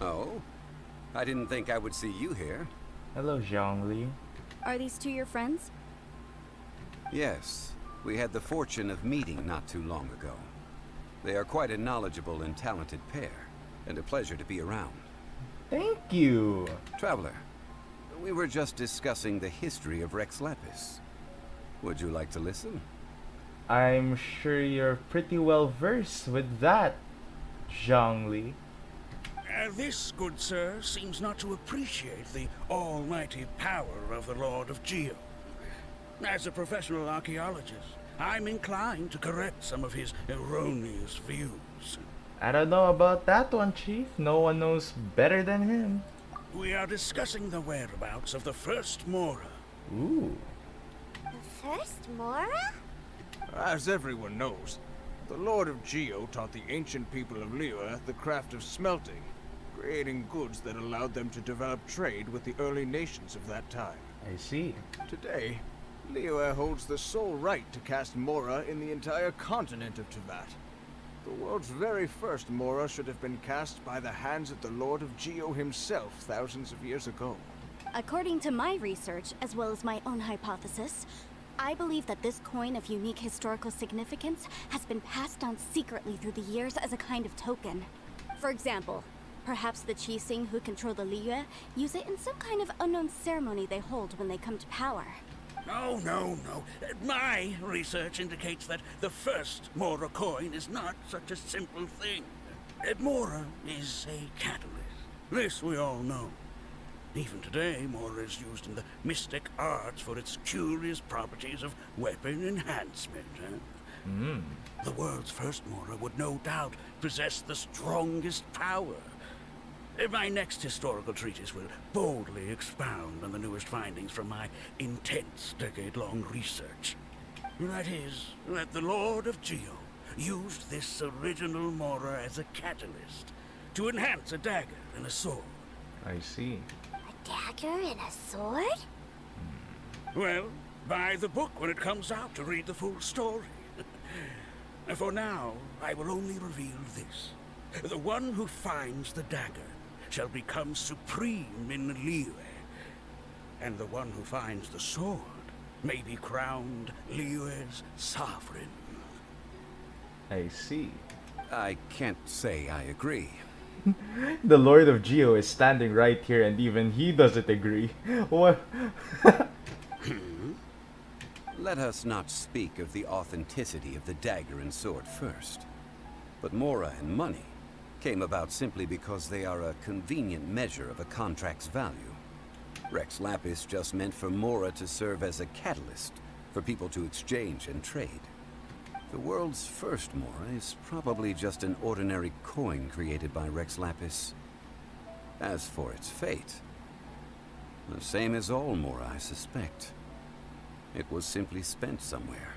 Oh? I didn't think I would see you here. Hello, Zhongli. Are these two your friends? Yes, we had the fortune of meeting not too long ago. They are quite a knowledgeable and talented pair, and a pleasure to be around. Thank you. Traveler, we were just discussing the history of Rex Lapis. Would you like to listen? I'm sure you're pretty well versed with that, Zhongli. This, good sir, seems not to appreciate the almighty power of the Lord of Geo. As a professional archaeologist, I'm inclined to correct some of his erroneous views. I don't know about that one, Chief. No one knows better than him. We are discussing the whereabouts of the first Mora. Ooh. The first Mora? As everyone knows, the Lord of Geo taught the ancient people of Liyue the craft of smelting, creating goods that allowed them to develop trade with the early nations of that time. I see. Today, Liyue holds the sole right to cast Mora in the entire continent of Teyvat. The world's very first Mora should have been cast by the hands of the Lord of Geo himself thousands of years ago. According to my research, as well as my own hypothesis, I believe that this coin of unique historical significance has been passed on secretly through the years as a kind of token. For example, perhaps the Qixing who control the Liyue use it in some kind of unknown ceremony they hold when they come to power. No, no, no. My research indicates that the first Mora coin is not such a simple thing. Mora is a catalyst. This we all know. Even today, Mora is used in the mystic arts for its curious properties of weapon enhancement. The world's first Mora would no doubt possess the strongest power. My next historical treatise will boldly expound on the newest findings from my intense decade-long research. That is, that the Lord of Geo used this original Mora as a catalyst to enhance a dagger and a sword. I see. A dagger and a sword? Well, buy the book when it comes out to read the full story. For now, I will only reveal this. The one who finds the dagger shall become supreme in Liyue, and the one who finds the sword may be crowned Liyue's sovereign. I see. I can't say I agree. The Lord of Geo is standing right here and even he doesn't agree. What? Let us not speak of the authenticity of the dagger and sword first. But Mora and money came about simply because they are a convenient measure of a contract's value. Rex Lapis just meant for Mora to serve as a catalyst for people to exchange and trade. The world's first Mora is probably just an ordinary coin created by Rex Lapis. As for its fate, the same as all Mora, I suspect. It was simply spent somewhere.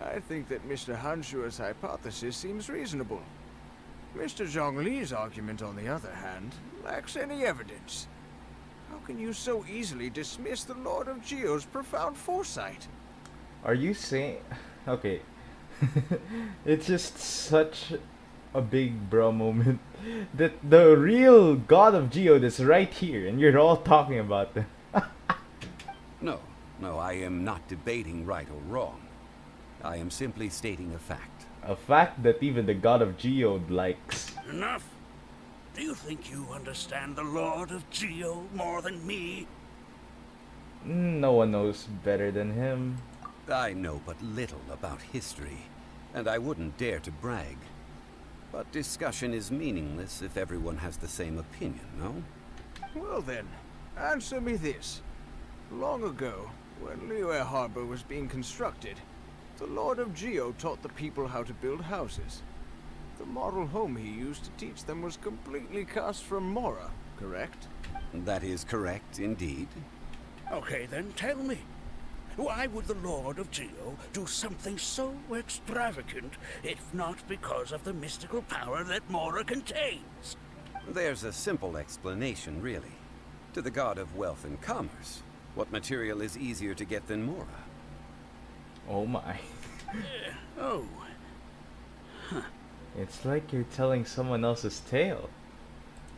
I think that Mr. Hanshua's hypothesis seems reasonable. Mr. Zhongli's argument, on the other hand, lacks any evidence. How can you so easily dismiss the Lord of Geo's profound foresight? Are you saying... Okay. It's just such a big bro moment that the real God of Geo is right here and you're all talking about them. No, I am not debating right or wrong. I am simply stating a fact. A fact that even the God of Geo likes. Enough! Do you think you understand the Lord of Geo more than me? No one knows better than him. I know but little about history, and I wouldn't dare to brag. But discussion is meaningless if everyone has the same opinion, no? Well then, answer me this. Long ago, when Liyue Harbor was being constructed, the Lord of Geo taught the people how to build houses. The model home he used to teach them was completely cast from Mora, correct? That is correct, indeed. Okay, then tell me. Why would the Lord of Geo do something so extravagant, if not because of the mystical power that Mora contains? There's a simple explanation, really. To the god of wealth and commerce, what material is easier to get than Mora? Oh my. Oh. Huh. It's like you're telling someone else's tale.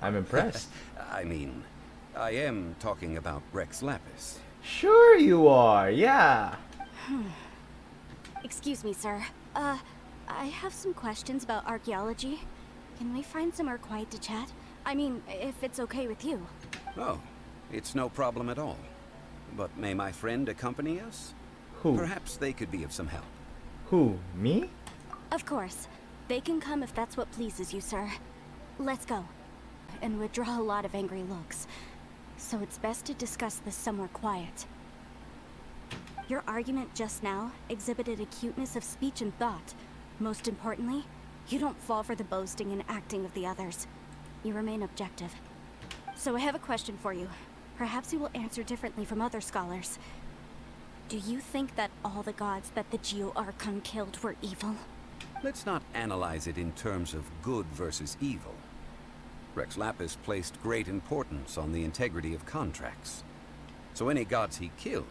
I'm impressed. I mean, I am talking about Rex Lapis. Sure you are, yeah. Excuse me, sir. I have some questions about archaeology. Can we find somewhere quiet to chat? I mean, if it's okay with you. Oh, it's no problem at all. But may my friend accompany us? Who? Perhaps they could be of some help. Who? Me? Of course. They can come if that's what pleases you, sir. Let's go. And would draw a lot of angry looks. So it's best to discuss this somewhere quiet. Your argument just now exhibited acuteness of speech and thought. Most importantly, you don't fall for the boasting and acting of the others. You remain objective. So I have a question for you. Perhaps you will answer differently from other scholars. Do you think that all the gods that the Geo Archon killed were evil? Let's not analyze it in terms of good versus evil. Rex Lapis placed great importance on the integrity of contracts. So any gods he killed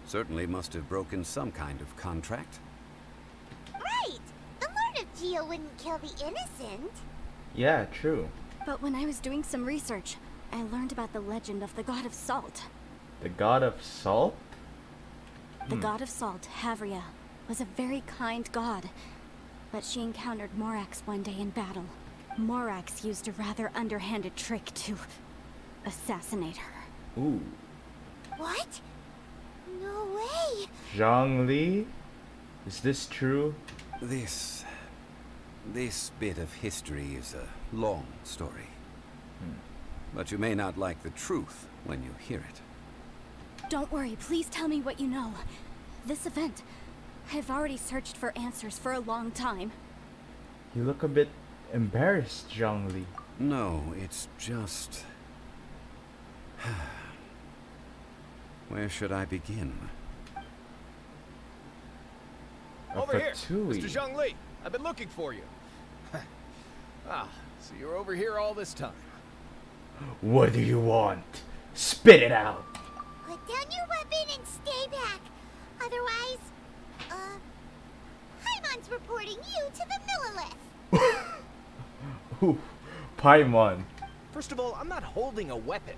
certainly must have broken some kind of contract. Right! The Lord of Geo wouldn't kill the innocent. Yeah, true. But when I was doing some research, I learned about the legend of the god of salt. The god of salt? The god of salt, Havria, was a very kind god. But she encountered Morax one day in battle. Morax used a rather underhanded trick to assassinate her. Ooh. What? No way! Zhongli? Is this true? This bit of history is a long story. But you may not like the truth when you hear it. Don't worry, please tell me what you know. This event, I've already searched for answers for a long time. You look a bit embarrassed, Zhongli. No, it's just... Where should I begin? Over here, Fatui. Mr. Zhongli. I've been looking for you. So you're over here all this time. What do you want? Spit it out! Put down your weapon and stay back. Otherwise, Paimon's reporting you to the Millilith. Ooh, Paimon. First of all, I'm not holding a weapon.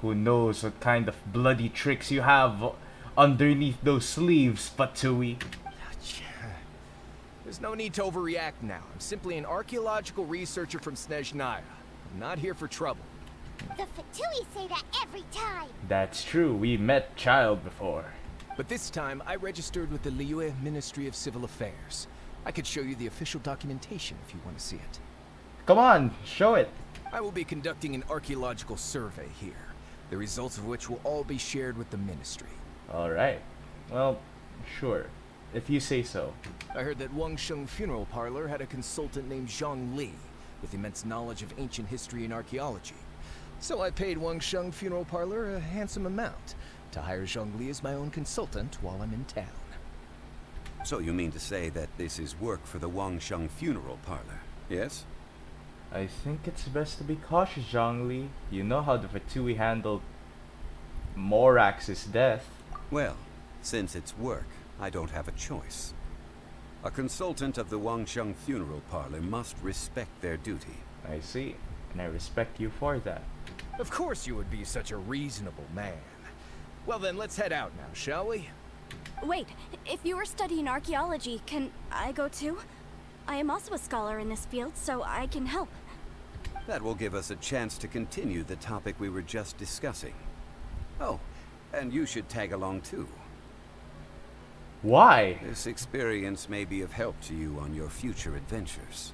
Who knows what kind of bloody tricks you have underneath those sleeves, Fatui. There's no need to overreact now. I'm simply an archaeological researcher from Snezhnaya. I'm not here for trouble. The Fatui say that every time. That's true, we met Child before. But this time, I registered with the Liyue Ministry of Civil Affairs. I could show you the official documentation if you want to see it. Come on, show it. I will be conducting an archaeological survey here, the results of which will all be shared with the ministry. Alright. Well, sure. If you say so. I heard that Wangsheng funeral parlor had a consultant named Zhongli, with immense knowledge of ancient history and archaeology. So I paid Wangsheng funeral parlor a handsome amount to hire Zhongli as my own consultant while I'm in town. So you mean to say that this is work for the Wangsheng funeral parlor, yes? I think it's best to be cautious, Zhongli. You know how the Fatui handled Morax's death. Well, since it's work, I don't have a choice. A consultant of the Wangsheng funeral parlor must respect their duty. I see, and I respect you for that. Of course you would be such a reasonable man. Well then, let's head out now, shall we? Wait, if you are studying archaeology, can I go too? I am also a scholar in this field, so I can help. That will give us a chance to continue the topic we were just discussing. Oh, and you should tag along too. Why? This experience may be of help to you on your future adventures.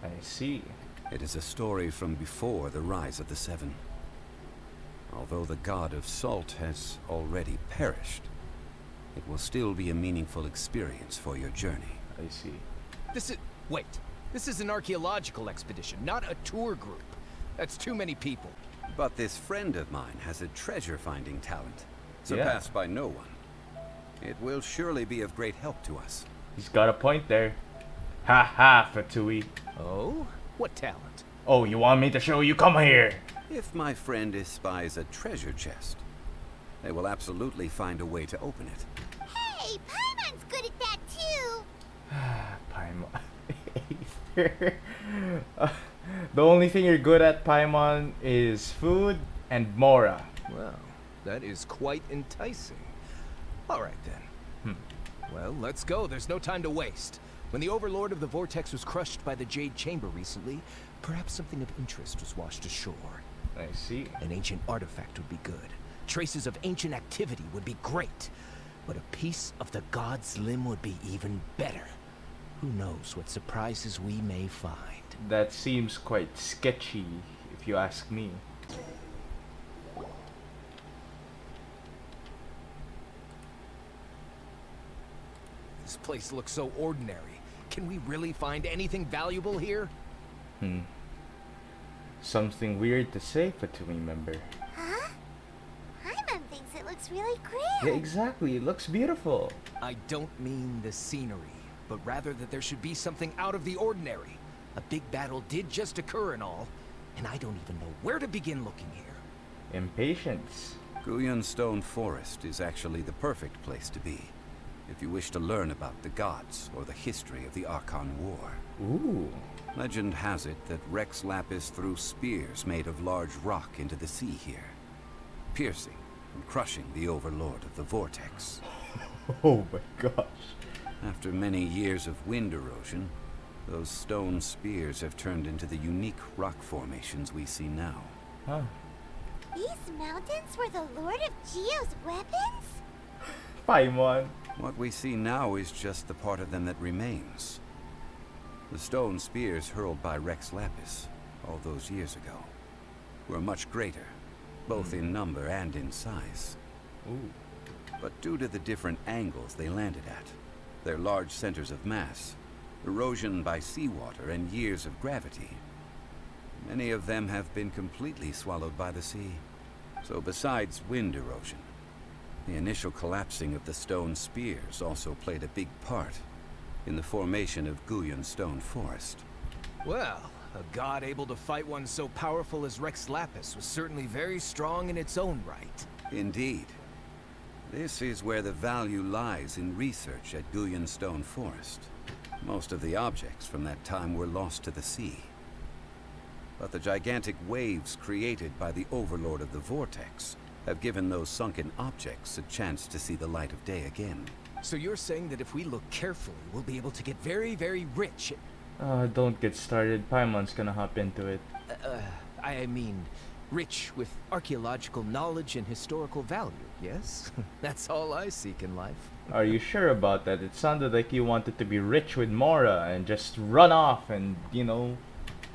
I see. It is a story from before the rise of the Seven. Although the god of salt has already perished, it will still be a meaningful experience for your journey. I see. Wait. This is an archaeological expedition, not a tour group. That's too many people. But this friend of mine has a treasure-finding talent, surpassed by no one. It will surely be of great help to us. He's got a point there. Ha ha, Fatui. Oh? What talent? Oh, you want me to show you? Come here. If my friend espies a treasure chest, they will absolutely find a way to open it. Hey, Paimon's good at that too. Paimon. Uh, the only thing you're good at, Paimon, is food and Mora. Well, that is quite enticing. All right then. Well, let's go. There's no time to waste. When the Overlord of the Vortex was crushed by the Jade Chamber recently, perhaps something of interest was washed ashore. I see. An ancient artifact would be good. Traces of ancient activity would be great. But a piece of the god's limb would be even better. Who knows what surprises we may find. That seems quite sketchy, if you ask me. This place looks so ordinary. Can we really find anything valuable here? Something weird to say for a member. Huh? Paimon thinks it looks really Yeah, grand. exactly. It looks beautiful. I don't mean the scenery, but rather that there should be something out of the ordinary. A big battle did just occur and all, and I don't even know where to begin looking here. Impatience. Guyun Stone Forest is actually the perfect place to be, if you wish to learn about the gods or the history of the Archon War. Ooh. Legend has it that Rex Lapis threw spears made of large rock into the sea here, piercing and crushing the Overlord of the Vortex. Oh my gosh. After many years of wind erosion, those stone spears have turned into the unique rock formations we see now. Huh. These mountains were the Lord of Geo's weapons? Paimon. What we see now is just the part of them that remains. The stone spears hurled by Rex Lapis all those years ago were much greater, both in number and in size. Ooh. But due to the different angles they landed at, their large centers of mass, erosion by seawater, and years of gravity, many of them have been completely swallowed by the sea. So besides wind erosion, the initial collapsing of the stone spears also played a big part in the formation of Guyun Stone Forest. Well, a god able to fight one so powerful as Rex Lapis was certainly very strong in its own right. Indeed. This is where the value lies in research at Guyun Stone Forest. Most of the objects from that time were lost to the sea. But the gigantic waves created by the Overlord of the Vortex have given those sunken objects a chance to see the light of day again. So you're saying that if we look carefully, we'll be able to get very, very rich. Don't get started. Paimon's gonna hop into it. I mean, rich with archaeological knowledge and historical value, yes? That's all I seek in life. Are you sure about that? It sounded like you wanted to be rich with Mora and just run off and, you know...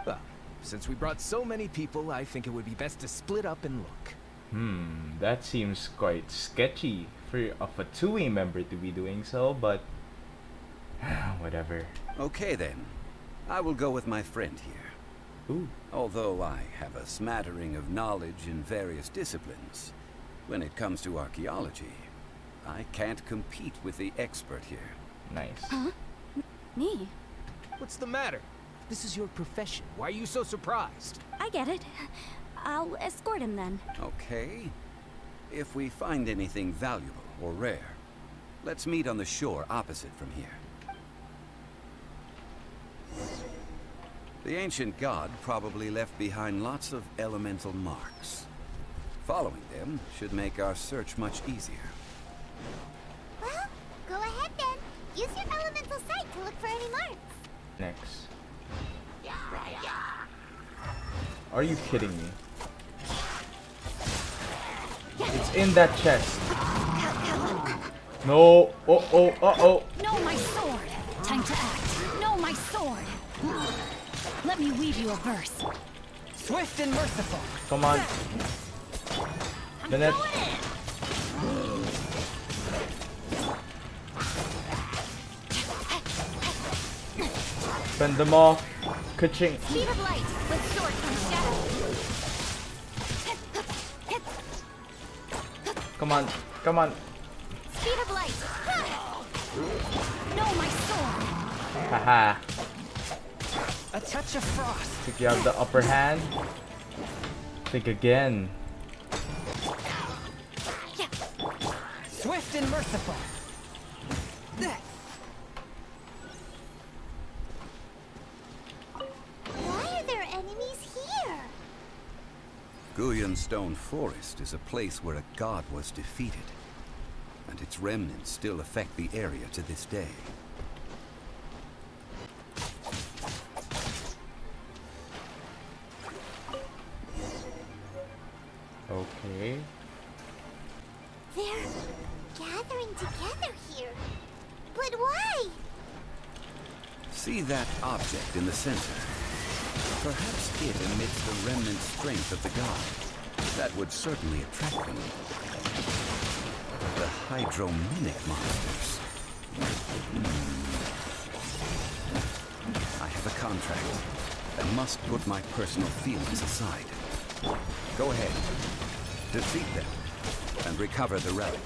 Well, since we brought so many people, I think it would be best to split up and look. That seems quite sketchy for a TUI member to be doing so, but... whatever. Okay then. I will go with my friend here. Ooh. Although I have a smattering of knowledge in various disciplines, when it comes to archaeology, I can't compete with the expert here. Nice. Huh? Me? What's the matter? This is your profession. Why are you so surprised? I get it. I'll escort him then. Okay. If we find anything valuable or rare, let's meet on the shore opposite from here. The ancient god probably left behind lots of elemental marks. Following them should make our search much easier. Well, go ahead then. Use your elemental sight to look for any marks. Next. Are you kidding me? It's in that chest. No. Uh-oh. No, my sword. Time to act. No, my sword. Let me weave you a verse. Swift and merciful. Come on. Jeanette. Fend them off. Ka-ching. Speed of light with sword from shadow. Come on. Come on. Speed of light. No, my sword. Haha. A touch of frost. Think you have the upper hand? Think again. Swift and merciful. Guyan Stone Forest is a place where a god was defeated, and its remnants still affect the area to this day. Okay. They're gathering together here. But why? See that object in the center? Perhaps it emits the remnant strength of the god. That would certainly attract them. The hydrominic monsters. I have a contract. I must put my personal feelings aside. Go ahead. Defeat them and recover the relic.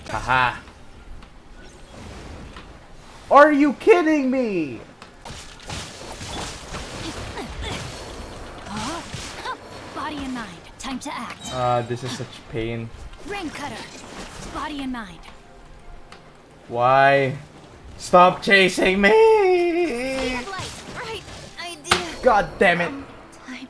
Haha. Are you kidding me? Body and mind. Time to act. This is such pain. Rain cutter. Body and mind. Why? Stop chasing me! Light, right idea. God damn it! Time.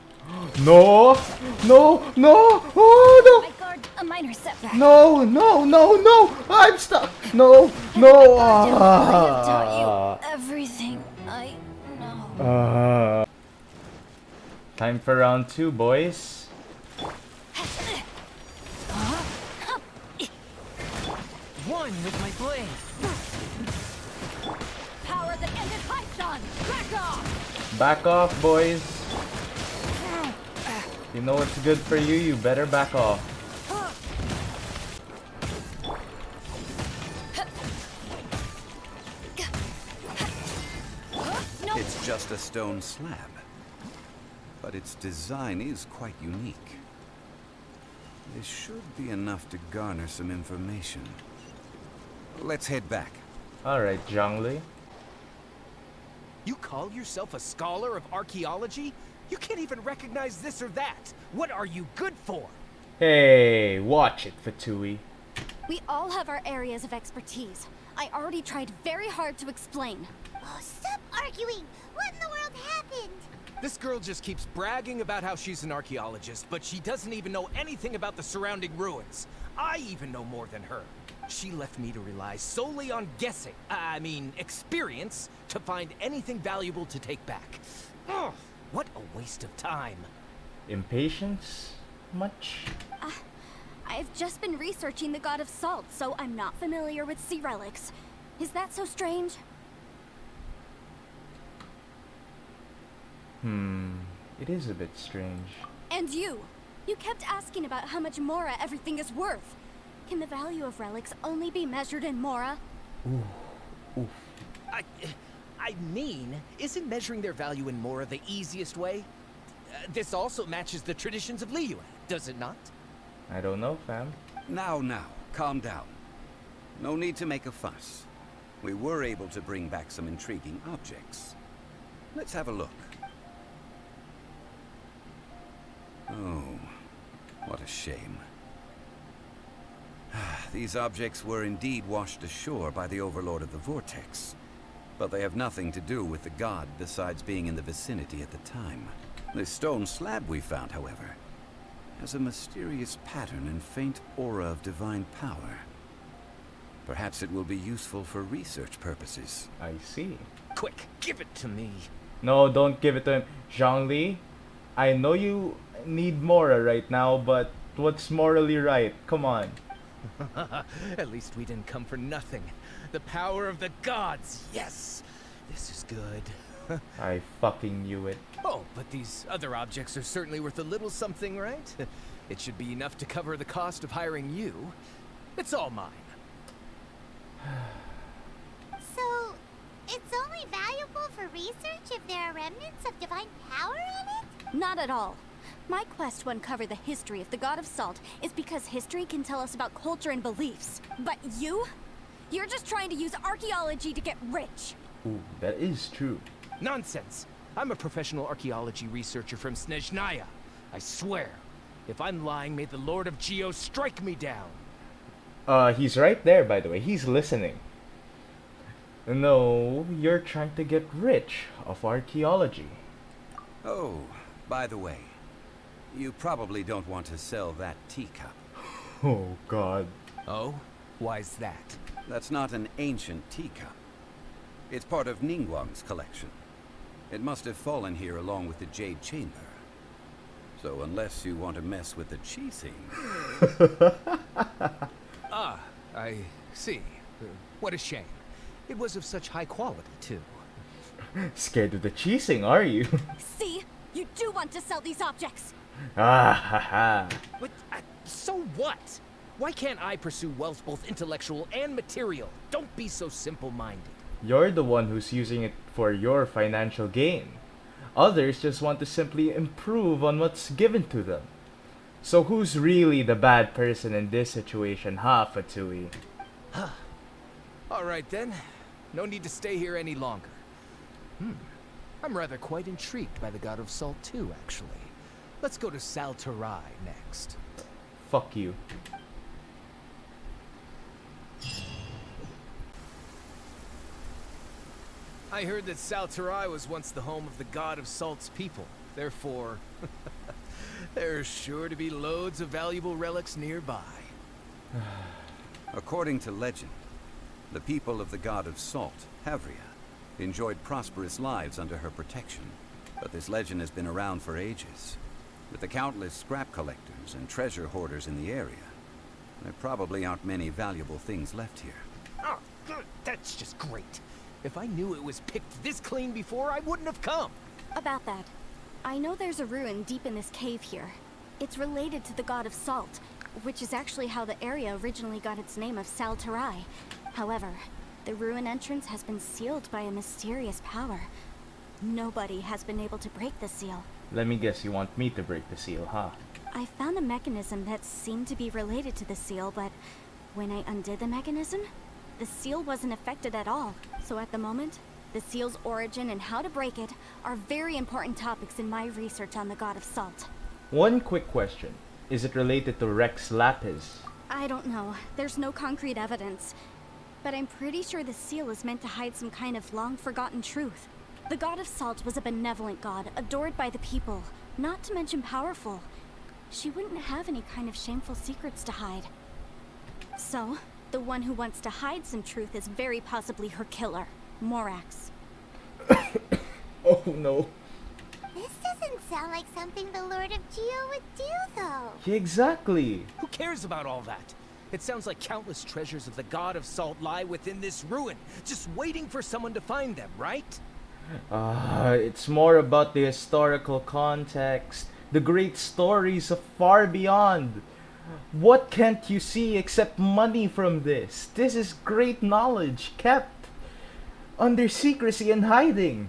No! No! No! Oh I guard a minor setback. no! No! No! No! No! I'm stuck! No! No! I have taught you everything I know. Time for round 2, boys. One with my blade. Power that ended Python. Back off. Back off, boys. You know what's good for you, you better back off. No. It's just a stone slab, but its design is quite unique. This should be enough to garner some information. Let's head back. Alright, Zhongli. You call yourself a scholar of archaeology? You can't even recognize this or that. What are you good for? Hey, watch it, Fatui. We all have our areas of expertise. I already tried very hard to explain. Oh, stop arguing! What in the world happened? This girl just keeps bragging about how she's an archaeologist, but she doesn't even know anything about the surrounding ruins. I even know more than her. She left me to rely solely on guessing, experience, to find anything valuable to take back. Ugh, what a waste of time. Impatience? Much? I've just been researching the god of salt, so I'm not familiar with sea relics. Is that so strange? It is a bit strange. And you kept asking about how much Mora everything is worth. Can the value of relics only be measured in Mora? Isn't measuring their value in Mora the easiest way? This also matches the traditions of Liyue, does it not? I don't know, fam. Now, calm down. No need to make a fuss. We were able to bring back some intriguing objects. Let's have a look. Oh, what a shame. These objects were indeed washed ashore by the Overlord of the Vortex, but they have nothing to do with the god besides being in the vicinity at the time. This stone slab we found, however, has a mysterious pattern and faint aura of divine power. Perhaps it will be useful for research purposes. I see. Quick, give it to me. No, don't give it to him. Zhongli, I know you need Mora right now, but what's morally right? Come on. At least we didn't come for nothing. The power of the gods, yes! This is good. I fucking knew it. Oh, but these other objects are certainly worth a little something, right? It should be enough to cover the cost of hiring you. It's all mine. So, it's only valuable for research if there are remnants of divine power in it? Not at all. My quest to uncover the history of the god of salt is because history can tell us about culture and beliefs. But you're just trying to use archaeology to get rich. Ooh, that is true. Nonsense! I'm a professional archaeology researcher from Snezhnaya. I swear, if I'm lying, may the Lord of Geo strike me down. He's right there, by the way. He's listening. No, you're trying to get rich off archaeology. Oh, By the way, you probably don't want to sell that teacup. Oh god. Oh? Why's that? That's not an ancient teacup. It's part of Ningguang's collection. It must have fallen here along with the Jade Chamber. So unless you want to mess with the qixing... Ah, I see. What a shame. It was of such high quality, too. Scared of the cheesing, are you? See? You do want to sell these objects! Ah ha ha. But, so what? Why can't I pursue wealth both intellectual and material? Don't be so simple-minded. You're the one who's using it for your financial gain. Others just want to simply improve on what's given to them. So who's really the bad person in this situation, huh, Fatui? Alright then. No need to stay here any longer. I'm rather quite intrigued by the God of Salt too, actually. Let's go to Saltarai next. Fuck you. I heard that Saltarai was once the home of the God of Salt's people. Therefore, there's sure to be loads of valuable relics nearby. According to legend, the people of the God of Salt, Havria, enjoyed prosperous lives under her protection. But this legend has been around for ages. With the countless scrap collectors and treasure hoarders in the area, there probably aren't many valuable things left here. Oh, that's just great. If I knew it was picked this clean before, I wouldn't have come. About that, I know there's a ruin deep in this cave here. It's related to the God of Salt, which is actually how the area originally got its name of Saltarai. However, the ruin entrance has been sealed by a mysterious power. Nobody has been able to break the seal. Let me guess, you want me to break the seal, huh? I found a mechanism that seemed to be related to the seal, but when I undid the mechanism, the seal wasn't affected at all. So at the moment, the seal's origin and how to break it are very important topics in my research on the God of Salt. One quick question. Is it related to Rex Lapis? I don't know. There's no concrete evidence. But I'm pretty sure the seal is meant to hide some kind of long-forgotten truth. The God of Salt was a benevolent god, adored by the people, not to mention powerful. She wouldn't have any kind of shameful secrets to hide. So, the one who wants to hide some truth is very possibly her killer, Morax. Oh no. This doesn't sound like something the Lord of Geo would do, though. Exactly. Who cares about all that? It sounds like countless treasures of the God of Salt lie within this ruin, just waiting for someone to find them, right? It's more about the historical context, the great stories of far beyond. What can't you see except money from this? This is great knowledge kept under secrecy and hiding.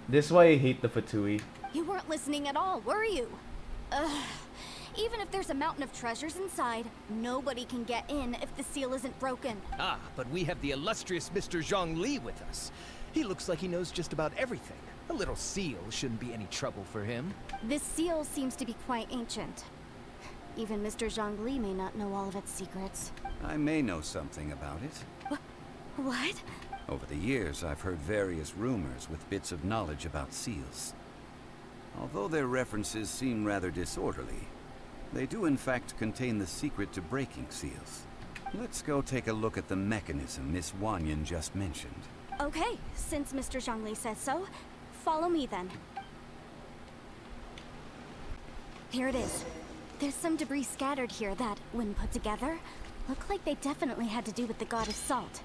This is why I hate the Fatui. You weren't listening at all, were you? Even if there's a mountain of treasures inside, nobody can get in if the seal isn't broken. Ah, but we have the illustrious Mr. Zhongli with us. He looks like he knows just about everything. A little seal shouldn't be any trouble for him. This seal seems to be quite ancient. Even Mr. Zhongli may not know all of its secrets. I may know something about it. What? Over the years, I've heard various rumors with bits of knowledge about seals. Although their references seem rather disorderly, they do in fact contain the secret to breaking seals. Let's go take a look at the mechanism Miss Wanyan just mentioned. Okay, since Mr. Zhongli says so, follow me then. Here it is. There's some debris scattered here that, when put together, look like they definitely had to do with the God of Salt.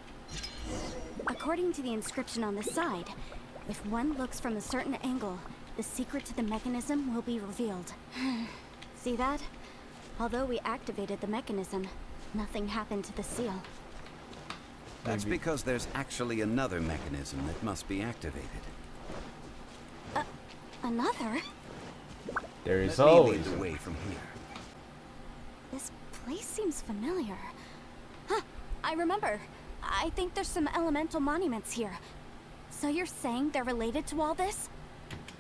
According to the inscription on the side, if one looks from a certain angle, the secret to the mechanism will be revealed. See that? Although we activated the mechanism, nothing happened to the seal. That's because there's actually another mechanism that must be activated. Another? There is Let me always lead the way from here. This place seems familiar. Huh, I remember. I think there's some elemental monuments here. So you're saying they're related to all this?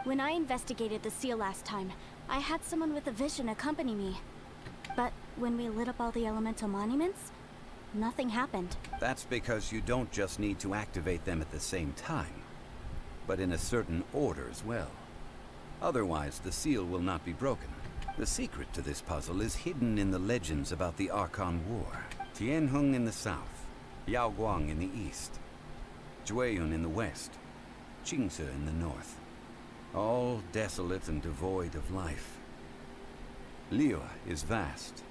When I investigated the seal last time, I had someone with a vision accompany me. But when we lit up all the elemental monuments, nothing happened. That's because you don't just need to activate them at the same time, but in a certain order as well. Otherwise, the seal will not be broken. The secret to this puzzle is hidden in the legends about the Archon War. Tianheng in the south, Yaoguang in the east, Jueyun in the west, Qingce in the north. All desolate and devoid of life. Liyue is vast,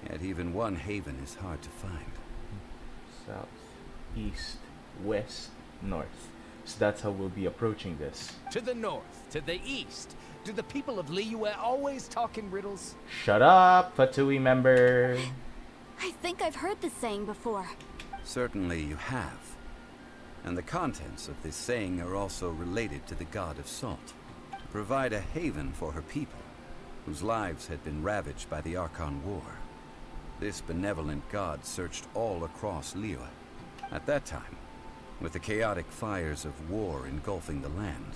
yet even one haven is hard to find. South, east, west, north. So that's how we'll be approaching this. To the north, to the east. Do the people of Liyue always talk in riddles? Shut up, Fatui member. I think I've heard this saying before. Certainly you have. And the contents of this saying are also related to the god of salt, to provide a haven for her people, whose lives had been ravaged by the Archon War. This benevolent god searched all across Liyue. At that time, with the chaotic fires of war engulfing the land,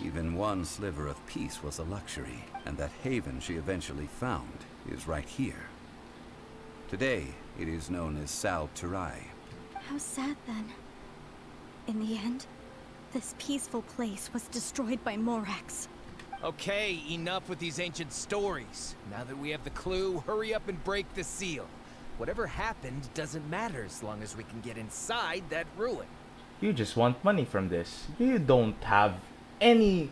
even one sliver of peace was a luxury, and that haven she eventually found is right here. Today, it is known as Sal Turai. How sad then. In the end, this peaceful place was destroyed by Morax. Okay, enough with these ancient stories. Now that we have the clue, hurry up and break the seal. Whatever happened doesn't matter as long as we can get inside that ruin. You just want money from this. You don't have any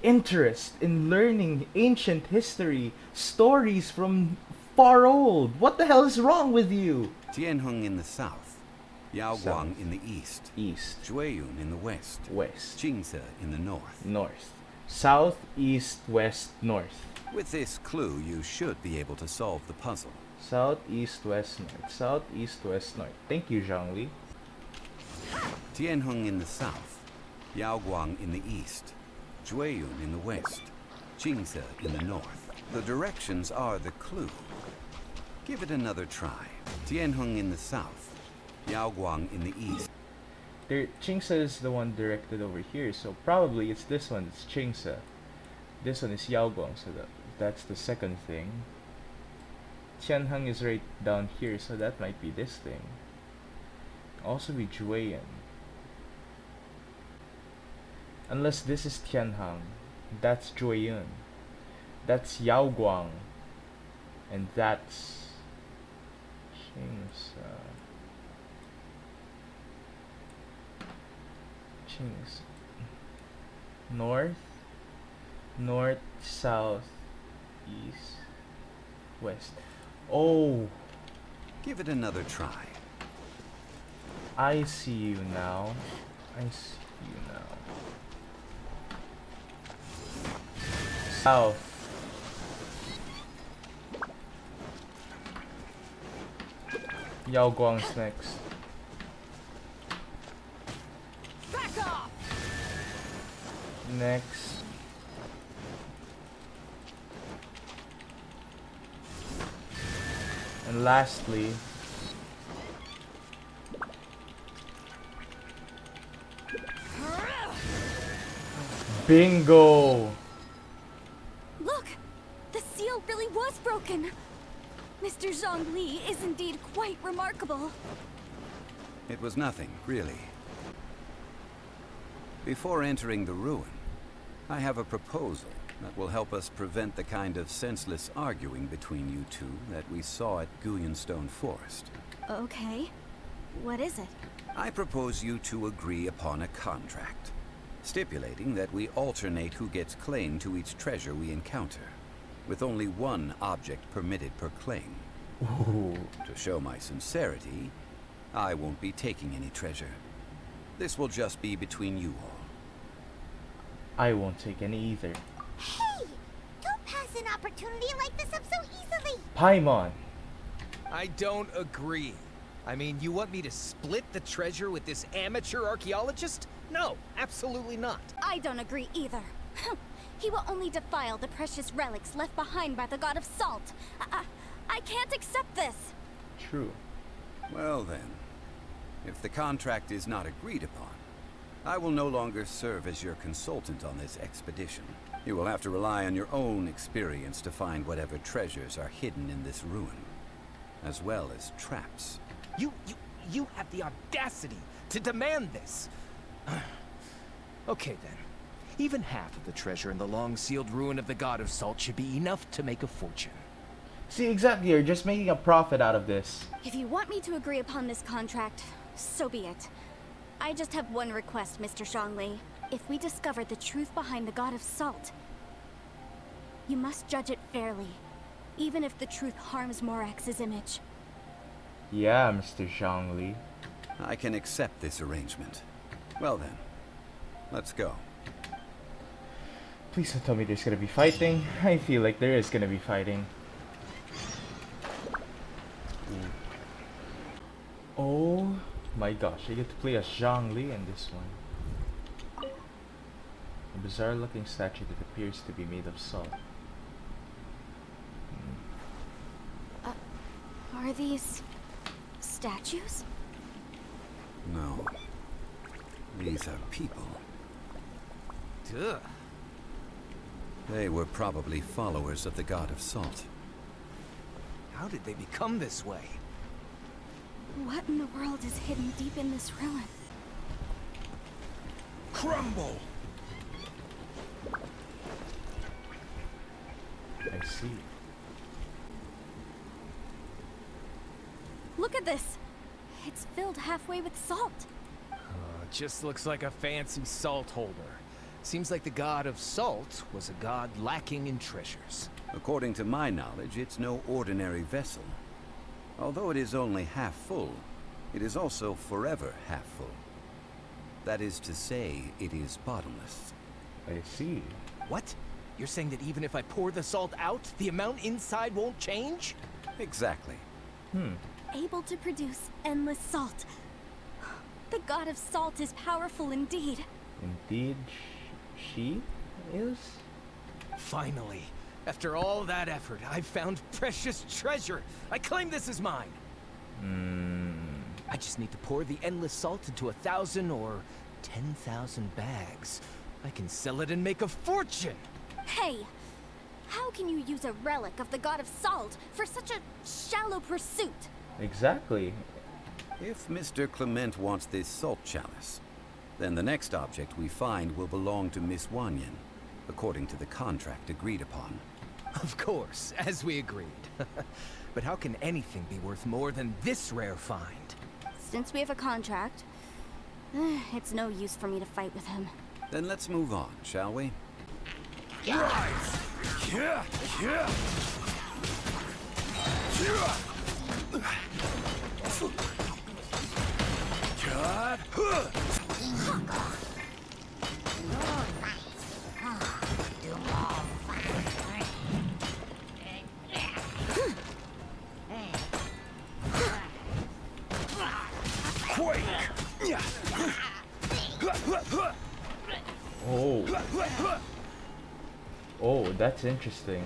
interest in learning ancient history, stories from far old. What the hell is wrong with you? Tianheng in the south, Yaoguang South. in the east, East, Jueyun in the west, west, Qingce in the north. north, south, east, west, north. With this clue, you should be able to solve the puzzle. South, east, west, north. South, east, west, north. Thank you, Zhongli. Tianheng in the south, Yaoguang in the east, Jueyun in the west, Qingce in the north. The directions are the clue. Give it another try. Tianheng in the south, Yaoguang in the east. Qingce is the one directed over here, so probably it's this one. It's Qingce. This one is Yaoguang, so that's the second thing. Tianheng is right down here, so that might be this thing. Also be Jueyun. Unless this is Tianheng, that's Jueyun. That's Yaoguang. And that's Qingce. Qingce. North, north, south, east, west. Oh, Give it another try. I see you now. I see you now. South. Yaoguang's next. Back off! Next. And lastly, bingo! Look! The seal really was broken! Mr. Zhongli is indeed quite remarkable. It was nothing, really. Before entering the ruin, I have a proposal that will help us prevent the kind of senseless arguing between you two that we saw at Guyenstone Forest. Okay. What is it? I propose you two agree upon a contract, stipulating that we alternate who gets claim to each treasure we encounter, with only one object permitted per claim. Ooh. To show my sincerity, I won't be taking any treasure. This will just be between you all. I won't take any either. Hey! Don't pass an opportunity like this up so easily! Paimon. I don't agree. I mean, you want me to split the treasure with this amateur archaeologist? No, absolutely not. I don't agree either. He will only defile the precious relics left behind by the god of salt. I can't accept this. True. Well then, if the contract is not agreed upon, I will no longer serve as your consultant on this expedition. You will have to rely on your own experience to find whatever treasures are hidden in this ruin, as well as traps. You have the audacity to demand this. Okay then. Even half of the treasure in the long-sealed ruin of the God of Salt should be enough to make a fortune. See, exactly, you're just making a profit out of this. If you want me to agree upon this contract, so be it. I just have one request, Mr. Zhongli. If we discover the truth behind the God of Salt, you must judge it fairly, even if the truth harms Morax's image. Yeah, Mr. Zhongli. I can accept this arrangement. Well then, let's go. Please don't tell me there's gonna be fighting. I feel like there is gonna be fighting. Oh my gosh, I get to play as Zhongli in this one. A bizarre looking statue that appears to be made of salt. Are these statues? No. These are people. Duh. They were probably followers of the God of Salt. How did they become this way? What in the world is hidden deep in this ruin? Crumble! I see. Look at this! It's filled halfway with salt. Just looks like a fancy salt holder. Seems like the God of Salt was a god lacking in treasures. According to my knowledge, it's no ordinary vessel. Although it is only half full, it is also forever half full. That is to say, it is bottomless. I see. What? You're saying that even if I pour the salt out, the amount inside won't change? Exactly. Able to produce endless salt. The God of Salt is powerful indeed. Indeed, she is? Finally, after all that effort, I've found precious treasure. I claim this as mine. I just need to pour the endless salt into 1,000 or 10,000 bags. I can sell it and make a fortune. Hey! How can you use a relic of the God of Salt for such a shallow pursuit? Exactly. If Mr. Clement wants this salt chalice, then the next object we find will belong to Miss Wanyan, according to the contract agreed upon. Of course, as we agreed. But how can anything be worth more than this rare find? Since we have a contract, it's no use for me to fight with him. Then let's move on, shall we? Oh. Oh, that's interesting.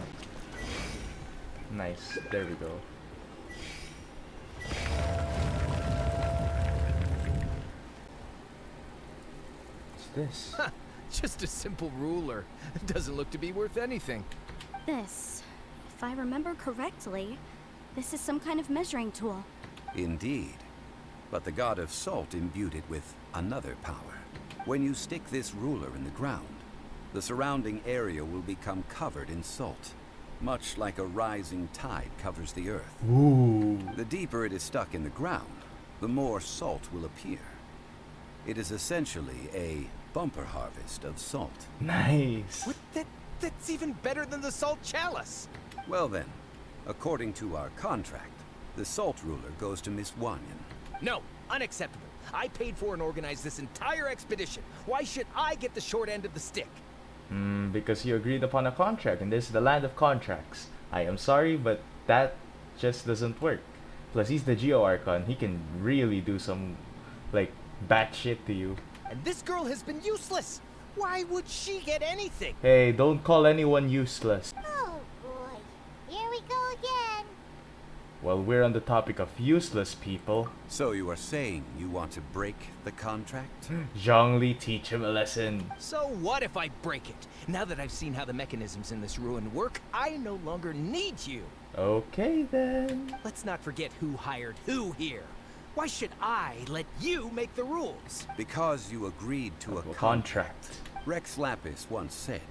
Nice. There we go. What's this? Just a simple ruler. It doesn't look to be worth anything. This, if I remember correctly, this is some kind of measuring tool. Indeed. But the God of Salt imbued it with another power. When you stick this ruler in the ground, the surrounding area will become covered in salt, much like a rising tide covers the earth. Ooh. The deeper it is stuck in the ground, the more salt will appear. It is essentially a bumper harvest of salt. Nice. What? That's even better than the salt chalice. Well then, according to our contract, the salt ruler goes to Miss Wanyan. No, unacceptable. I paid for and organized this entire expedition. Why should I get the short end of the stick? Because you agreed upon a contract, and this is the land of contracts. I am sorry, but that just doesn't work. Plus, he's the Geo Archon. He can really do some, like, bad shit to you. And this girl has been useless. Why would she get anything? Hey, don't call anyone useless. Oh boy, here we go again. Well, we're on the topic of useless people. So you are saying you want to break the contract? Zhongli, teach him a lesson. So what if I break it? Now that I've seen how the mechanisms in this ruin work, I no longer need you. Okay then. Let's not forget who hired who here. Why should I let you make the rules? Because you agreed to a Contract. Rex Lapis once said,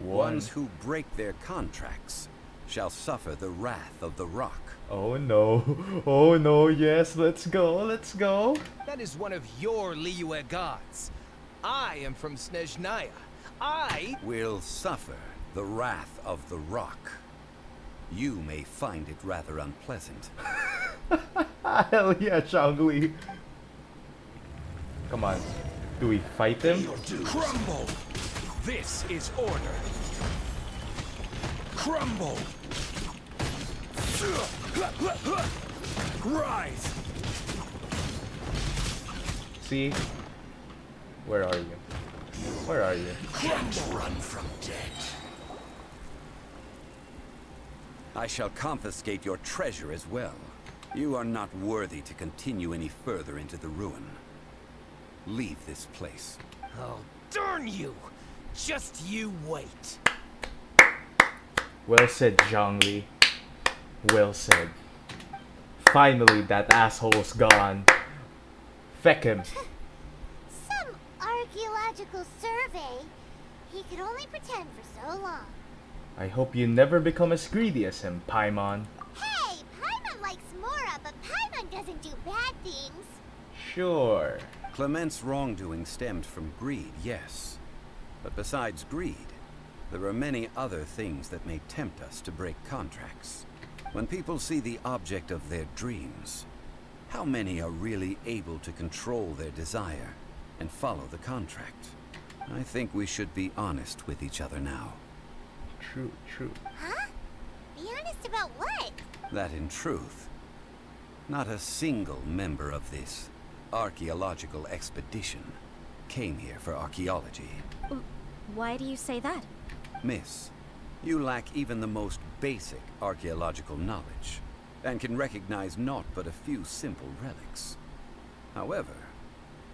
"Ones who break their contracts shall suffer the wrath of the rock." Oh no. Oh no, yes, let's go, let's go. That is one of your Liyue gods. I am from Snezhnaya. I Will suffer the wrath of the rock. You may find it rather unpleasant. Hell yeah, Zhongli. Come on. Do we fight him? crumble. This is order. Crumble. Rise. See? Where are you? Where are you? Can't run from death. I shall confiscate your treasure as well. You are not worthy to continue any further into the ruin. Leave this place. Oh, darn you! Just you wait. Well said, Zhongli. Well said. Finally, that asshole's gone. Feck him. Some archaeological survey. He could only pretend for so long. I hope you never become as greedy as him, Paimon. Hey, Paimon likes Mora, but Paimon doesn't do bad things. Sure. Clement's wrongdoing stemmed from greed, yes. But besides greed, there are many other things that may tempt us to break contracts. When people see the object of their dreams, how many are really able to control their desire and follow the contract? I think we should be honest with each other now. True, true. Huh? Be honest about what? That in truth, not a single member of this archaeological expedition came here for archaeology. Why do you say that? Miss, you lack even the most basic archaeological knowledge, and can recognize naught but a few simple relics. However,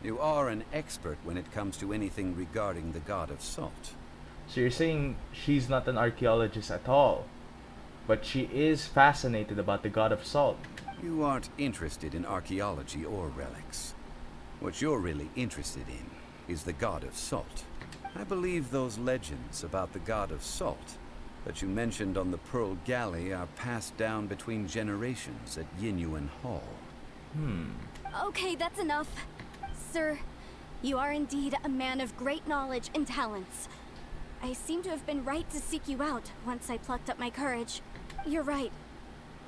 you are an expert when it comes to anything regarding the god of salt. So you're saying she's not an archaeologist at all, but she is fascinated about the god of salt. You aren't interested in archaeology or relics. What you're really interested in is the god of salt. I believe those legends about the god of salt that you mentioned on the Pearl Galley are passed down between generations at Yinyuan Hall. Okay, that's enough. Sir, you are indeed a man of great knowledge and talents. I seem to have been right to seek you out once I plucked up my courage. You're right.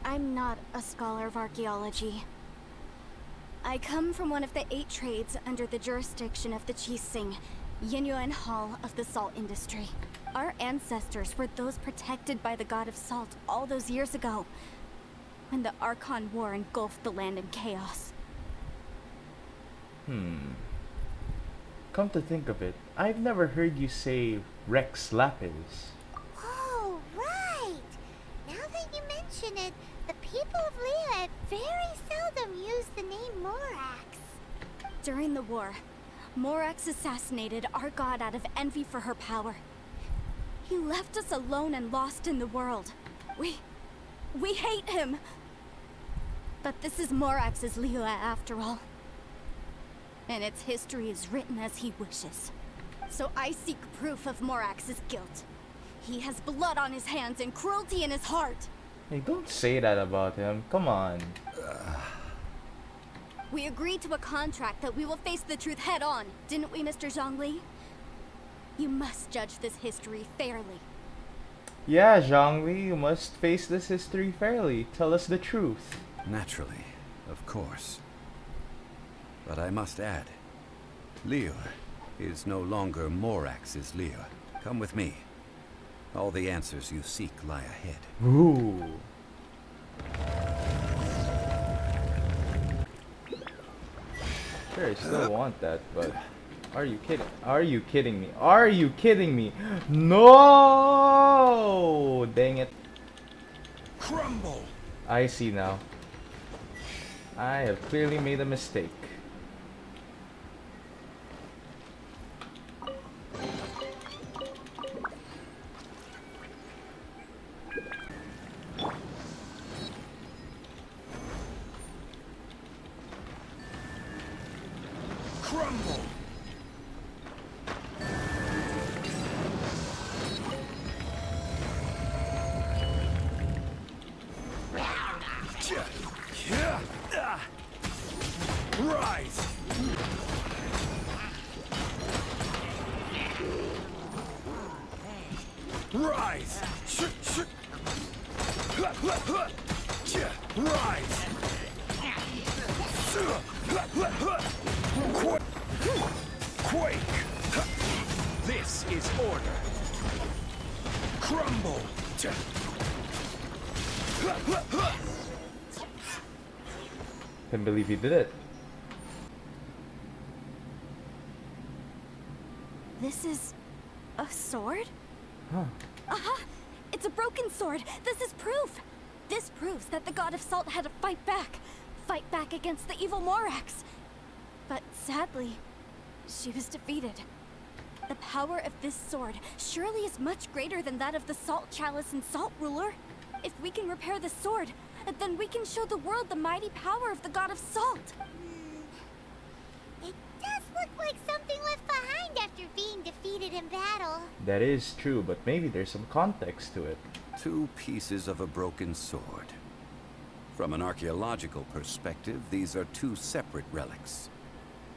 I'm not a scholar of archaeology. I come from one of the 8 trades under the jurisdiction of the Qixing, Yinyuan Hall of the salt industry. Our ancestors were those protected by the god of salt all those years ago, when the Archon War engulfed the land in chaos. Come to think of it, I've never heard you say Rex Lapis. Oh, right. Now that you mention it, the people of Liyue very seldom use the name Morax. During the war, Morax assassinated our god out of envy for her power. He left us alone and lost in the world. We hate him! But this is Morax's Liyue after all. And its history is written as he wishes. So I seek proof of Morax's guilt. He has blood on his hands and cruelty in his heart. Hey, don't say that about him. Come on. We agreed to a contract that we will face the truth head on, didn't we, Mr. Zhongli? You must judge this history fairly. Yeah, Zhongli, you must face this history fairly. Tell us the truth. Naturally, of course. But I must add, Liyue is no longer Morax's Liyue. Come with me. All the answers you seek lie ahead. Ooh. Sure, I still want that, but are you kidding? Are you kidding me? Are you kidding me? No! Dang it. Crumble. I see now. I have clearly made a mistake. Crumble. Rise! Rise! Quake! This is order. Crumble! Can't believe he did it. This is a sword? Huh. Aha! It's a broken sword! This is proof! This proves that the god of salt had to fight back. Fight back against the evil Morax. But sadly, she was defeated. The power of this sword surely is much greater than that of the Salt Chalice and Salt Ruler. If we can repair the sword, then we can show the world the mighty power of the god of salt. It does look like something left behind after being defeated in battle. That is true, but maybe there's some context to it. 2 pieces of a broken sword. From an archaeological perspective, these are 2 separate relics.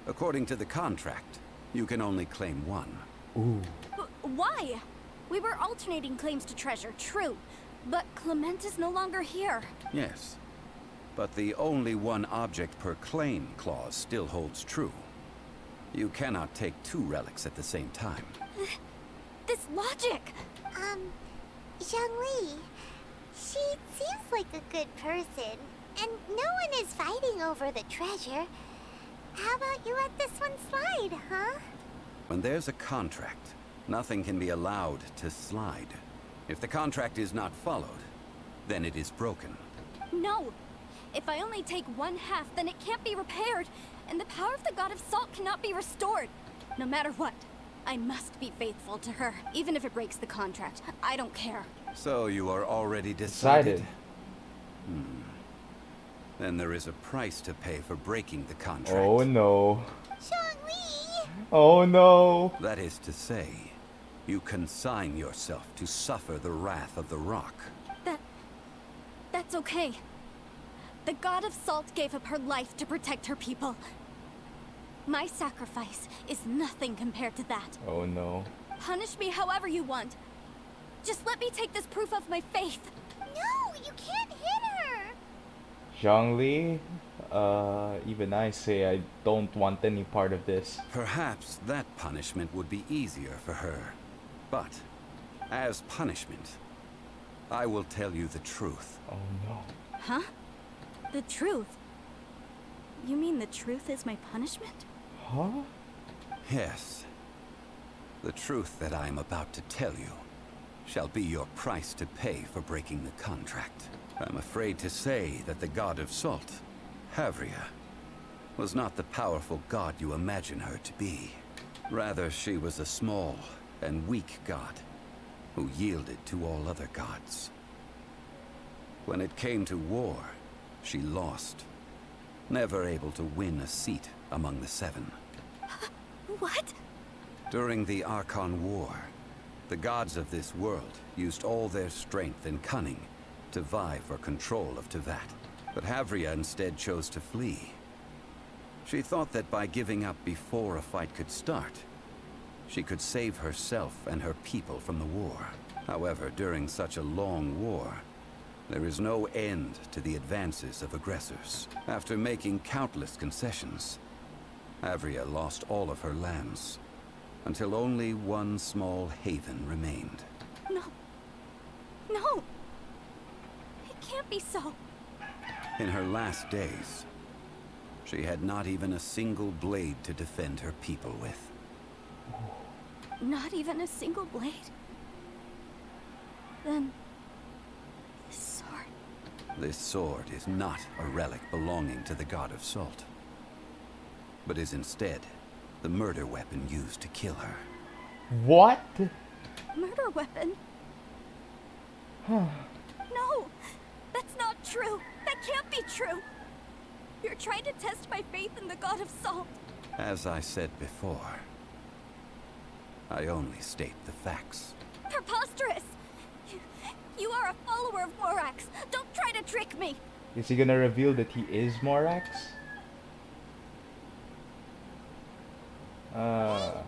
According to the contract, you can only claim one. Ooh. Why? We were alternating claims to treasure, true. But Clement is no longer here. Yes, but the only one object per claim clause still holds true. You cannot take 2 relics at the same time. This logic! Zhongli, she seems like a good person, and no one is fighting over the treasure. How about you let this one slide, huh? When there's a contract, nothing can be allowed to slide. If the contract is not followed, then it is broken. No! If I only take 1/2, then it can't be repaired, and the power of the god of salt cannot be restored. No matter what, I must be faithful to her, even if it breaks the contract. I don't care. So you are already decided? Decided. Then there is a price to pay for breaking the contract. Oh no. Zhongli! Oh no. That is to say, you consign yourself to suffer the wrath of the rock. That's okay. The god of salt gave up her life to protect her people. My sacrifice is nothing compared to that. Oh no. Punish me however you want. Just let me take this proof of my faith. No, you can't hit her! Zhongli, even I say I don't want any part of this. Perhaps that punishment would be easier for her. But, as punishment, I will tell you the truth. Oh no. Huh? The truth? You mean the truth is my punishment? Huh? Yes. The truth that I am about to tell you shall be your price to pay for breaking the contract. I'm afraid to say that the god of salt, Havria, was not the powerful god you imagine her to be. Rather, she was a small and weak god who yielded to all other gods. When it came to war, she lost, never able to win a seat among the 7. What? During the Archon War, the gods of this world used all their strength and cunning to vie for control of Tevat. But Havria instead chose to flee. She thought that by giving up before a fight could start, she could save herself and her people from the war. However, during such a long war, there is no end to the advances of aggressors. After making countless concessions, Havria lost all of her lands, until only one small haven remained. No. No! It can't be so. In her last days, she had not even a single blade to defend her people with. Not even a single blade? Then... this sword... This sword is not a relic belonging to the god of salt, but is instead the murder weapon used to kill her. What? murder weapon? No! That's not true! That can't be true! You're trying to test my faith in the god of salt. As I said before, I only state the facts. Preposterous! You are a follower of Morax! Don't try to trick me! Is he gonna reveal that he is Morax? Hey!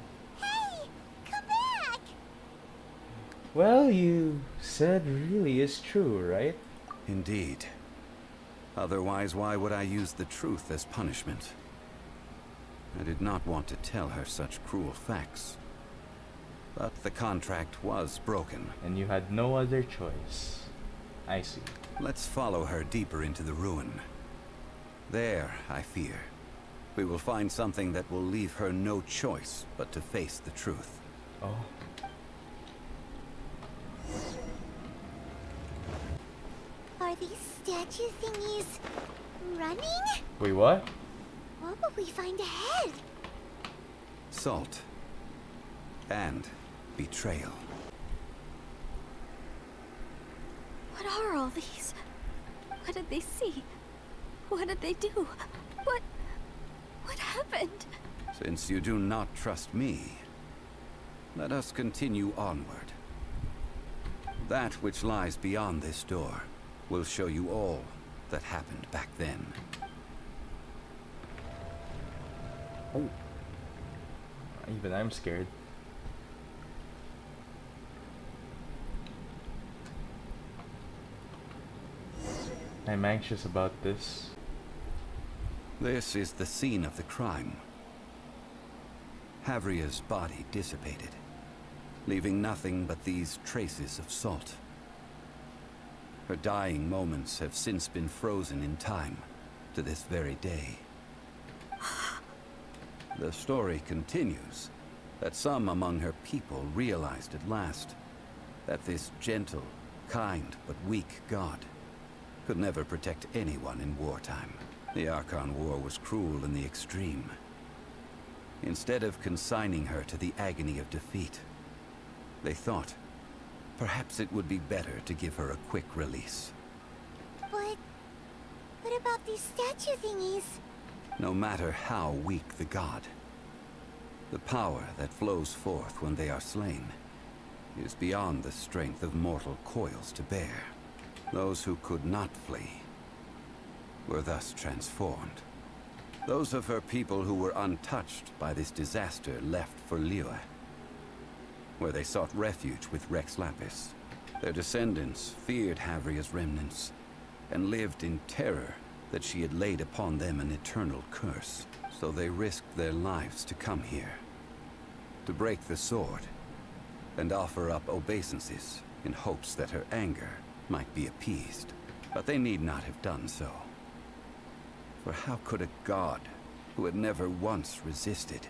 Come back! Well, you said really is true, right? Indeed. Otherwise, why would I use the truth as punishment? I did not want to tell her such cruel facts. But the contract was broken. And you had no other choice. I see. Let's follow her deeper into the ruin. There, I fear, we will find something that will leave her no choice but to face the truth. Oh. Are these statue thingies running? Wait, what? What will we find ahead? Salt. And betrayal. What are all these? What did they see? What did they do? What happened? Since you do not trust me, let us continue onward. That which lies beyond this door will show you all that happened back then. Oh. Even I'm scared. I'm anxious about this. This is the scene of the crime. Havria's body dissipated, leaving nothing but these traces of salt. Her dying moments have since been frozen in time to this very day. The story continues that some among her people realized at last that this gentle, kind, but weak god could never protect anyone in wartime. The Archon War was cruel in the extreme. Instead of consigning her to the agony of defeat, they thought perhaps it would be better to give her a quick release. But what about these statue thingies? No matter how weak the god, the power that flows forth when they are slain is beyond the strength of mortal coils to bear. Those who could not flee were thus transformed. Those of her people who were untouched by this disaster left for Liyue, where they sought refuge with Rex Lapis. Their descendants feared Havria's remnants and lived in terror that she had laid upon them an eternal curse. So they risked their lives to come here, to break the sword, and offer up obeisances in hopes that her anger might be appeased. But they need not have done so. For how could a god who had never once resisted,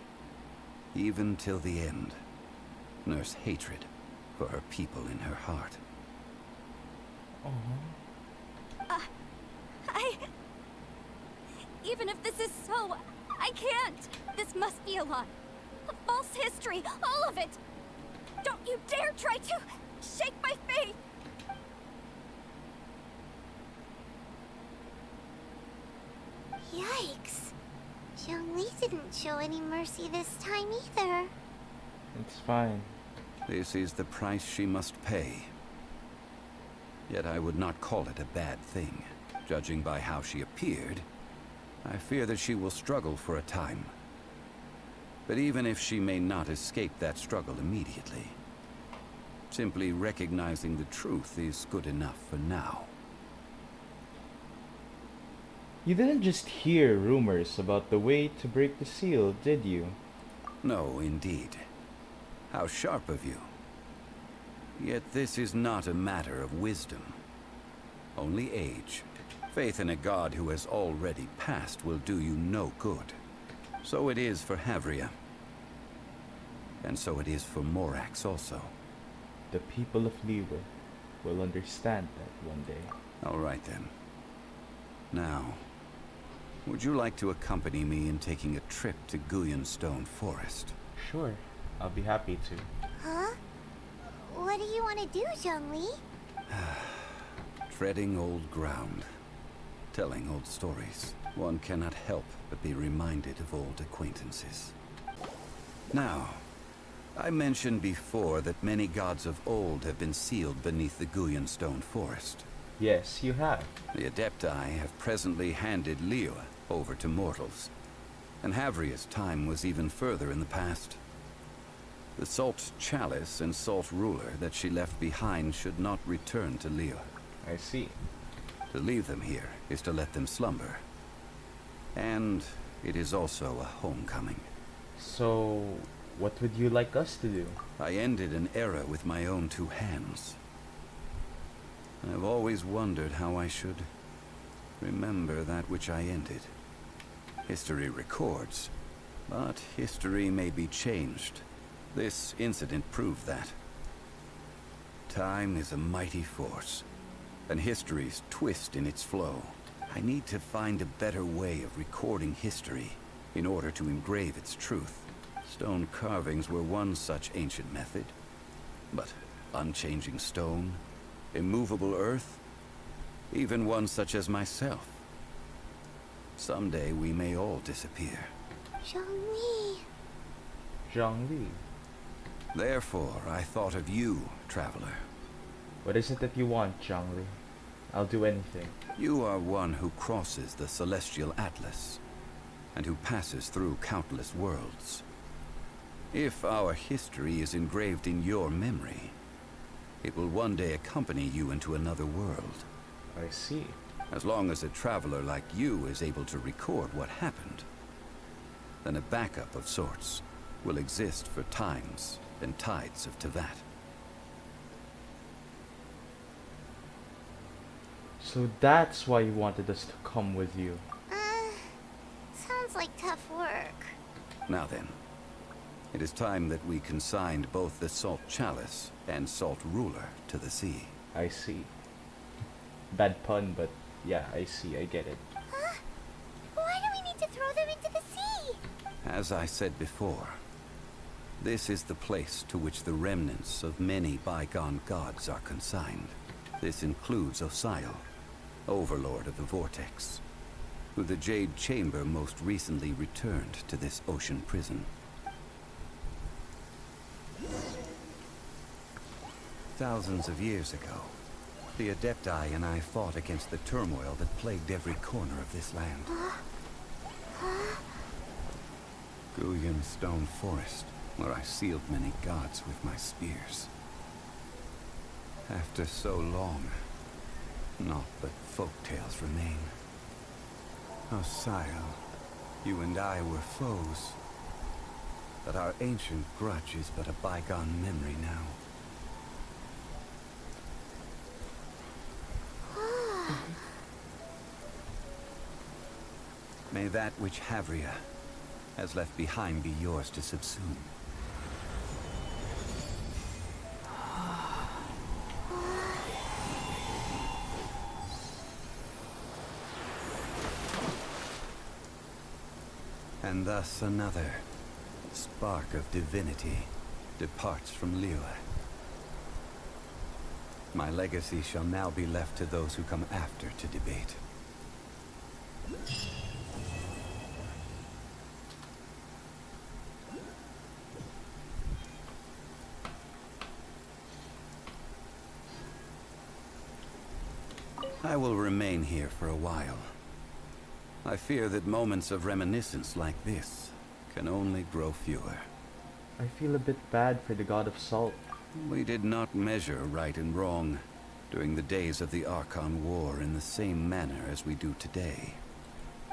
even till the end, nurse hatred for her people in her heart? Even if this is so, I can't. This must be a lie. A false history, all of it. Don't you dare try to shake my faith. Yikes. Zhongli didn't show any mercy this time either. It's fine. This is the price she must pay. Yet I would not call it a bad thing. Judging by how she appeared, I fear that she will struggle for a time. But even if she may not escape that struggle immediately, simply recognizing the truth is good enough for now. You didn't just hear rumors about the way to break the seal, did you? No, indeed. How sharp of you. Yet this is not a matter of wisdom, only age. Faith in a god who has already passed will do you no good. So it is for Havria. And so it is for Morax also. The people of Liyue will understand that one day. All right then. Now, would you like to accompany me in taking a trip to Guyonstone Forest? Sure, I'll be happy to. Huh? What do you want to do, Zhongli? Treading old ground. Telling old stories. One cannot help but be reminded of old acquaintances. Now, I mentioned before that many gods of old have been sealed beneath the Guyonstone Forest. Yes, you have. The Adepti have presently handed Liyue over to mortals, and Havria's time was even further in the past. The Salt Chalice and Salt Ruler that she left behind should not return to Liyue. I see. To leave them here is to let them slumber. And it is also a homecoming. So, what would you like us to do? I ended an era with my own two hands. I've always wondered how I should remember that which I ended. History records, but history may be changed. This incident proved that. Time is a mighty force, and history's twist in its flow. I need to find a better way of recording history in order to engrave its truth. Stone carvings were one such ancient method, but unchanging stone, immovable earth, even one such as myself. Someday we may all disappear. Zhongli. Zhongli. Therefore, I thought of you, traveler. What is it that you want, Zhongli? I'll do anything. You are one who crosses the celestial atlas, and who passes through countless worlds. If our history is engraved in your memory, it will one day accompany you into another world. I see. As long as a traveler like you is able to record what happened, then a backup of sorts will exist for times and tides of Teyvat. So that's why you wanted us to come with you. Sounds like tough work. Now then, it is time that we consigned both the Salt Chalice and Salt Ruler to the sea. I see. Bad pun, but yeah, I see, I get it. Huh? Why do we need to throw them into the sea? As I said before, this is the place to which the remnants of many bygone gods are consigned. This includes Osial, Overlord of the Vortex, who the Jade Chamber most recently returned to this ocean prison. Thousands of years ago, the Adepti and I fought against the turmoil that plagued every corner of this land. Guyan Stone Forest, where I sealed many gods with my spears. After so long, naught but folk tales remain. Osial, you and I were foes, but our ancient grudge is but a bygone memory now. May that which Havria has left behind be yours to subsume. And thus another spark of divinity departs from Liyue. My legacy shall now be left to those who come after to debate. I will remain here for a while. I fear that moments of reminiscence like this can only grow fewer. I feel a bit bad for the god of salt. We did not measure right and wrong during the days of the Archon War in the same manner as we do today.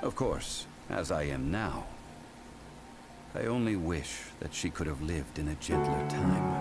Of course, as I am now, I only wish that she could have lived in a gentler time.